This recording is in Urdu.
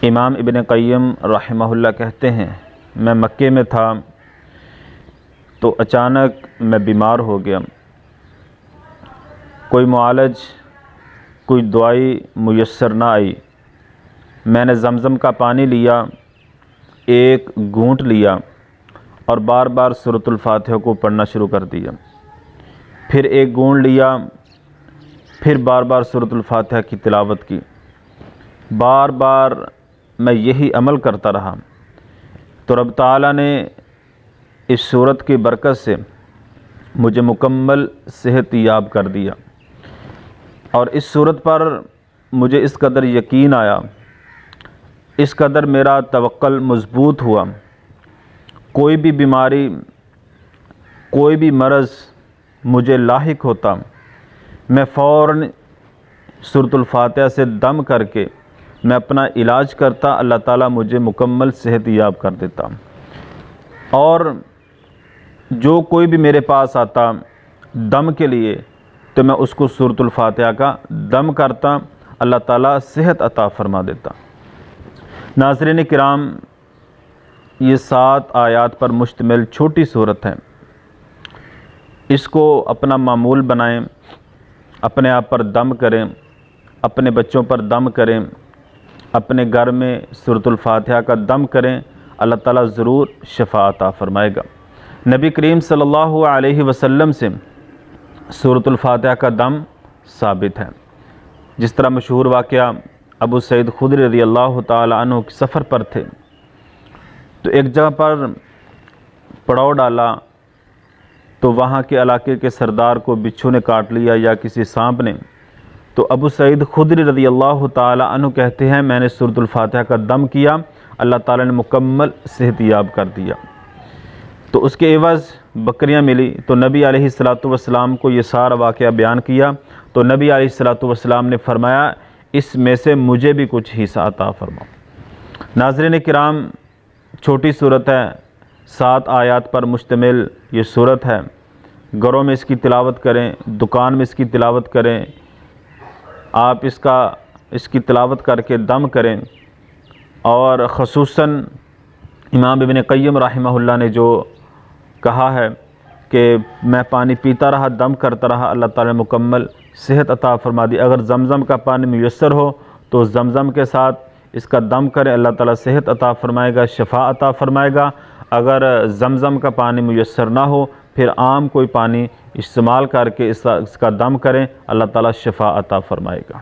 امام ابن قیم رحمہ اللہ کہتے ہیں میں مکے میں تھا تو اچانک میں بیمار ہو گیا، کوئی معالج کوئی دوائی میسر نہ آئی۔ میں نے زمزم کا پانی لیا، ایک گھونٹ لیا اور بار بار سورۃ الفاتحہ کو پڑھنا شروع کر دیا، پھر ایک گھونٹ لیا، پھر بار بار سورۃ الفاتحہ کی تلاوت کی۔ بار بار میں یہی عمل کرتا رہا تو رب تعالیٰ نے اس سورت کی برکت سے مجھے مکمل صحت یاب کر دیا، اور اس سورت پر مجھے اس قدر یقین آیا، اس قدر میرا توکل مضبوط ہوا، کوئی بھی بیماری کوئی بھی مرض مجھے لاحق ہوتا میں فوراً سورۃ الفاتحہ سے دم کر کے میں اپنا علاج کرتا، اللہ تعالیٰ مجھے مکمل صحت یاب کر دیتا۔ اور جو کوئی بھی میرے پاس آتا دم کے لیے تو میں اس کو سورۃ الفاتحہ کا دم کرتا، اللہ تعالیٰ صحت عطا فرما دیتا۔ ناظرین کرام، یہ 7 آیات پر مشتمل چھوٹی سورت ہے، اس کو اپنا معمول بنائیں، اپنے آپ پر دم کریں، اپنے بچوں پر دم کریں، اپنے گھر میں سورۃ الفاتحہ کا دم کریں، اللہ تعالیٰ ضرور شفا عطا فرمائے گا۔ نبی کریم صلی اللہ علیہ وسلم سے سورۃ الفاتحہ کا دم ثابت ہے، جس طرح مشہور واقعہ ابو سعید خدری رضی اللہ تعالی عنہ سفر پر تھے تو ایک جگہ پر پڑاؤ ڈالا تو وہاں کے علاقے کے سردار کو بچھو نے کاٹ لیا یا کسی سانپ نے، تو ابو سعید خدری رضی اللہ تعالی عنہ کہتے ہیں میں نے سورۃ الفاتحہ کا دم کیا، اللہ تعالیٰ نے مکمل صحت یاب کر دیا۔ تو اس کے عوض بکریاں ملی تو نبی علیہ الصلوۃ والسلام کو یہ سارا واقعہ بیان کیا تو نبی علیہ الصلوۃ والسلام نے فرمایا اس میں سے مجھے بھی کچھ حصہ عطا فرماؤ۔ ناظرین کرام، چھوٹی صورت ہے، 7 آیات پر مشتمل یہ صورت ہے، گھروں میں اس کی تلاوت کریں، دکان میں اس کی تلاوت کریں، آپ اس کی تلاوت کر کے دم کریں، اور خصوصاً امام ابن قیم رحمہ اللہ نے جو کہا ہے کہ میں پانی پیتا رہا، دم کرتا رہا، اللہ تعالیٰ نے مکمل صحت عطا فرما دی۔ اگر زمزم کا پانی میسر ہو تو زمزم کے ساتھ اس کا دم کریں، اللہ تعالیٰ صحت عطا فرمائے گا، شفا عطا فرمائے گا۔ اگر زمزم کا پانی میسر نہ ہو پھر عام کوئی پانی استعمال کر کے اس کا دم کریں، اللہ تعالیٰ شفا عطا فرمائے گا۔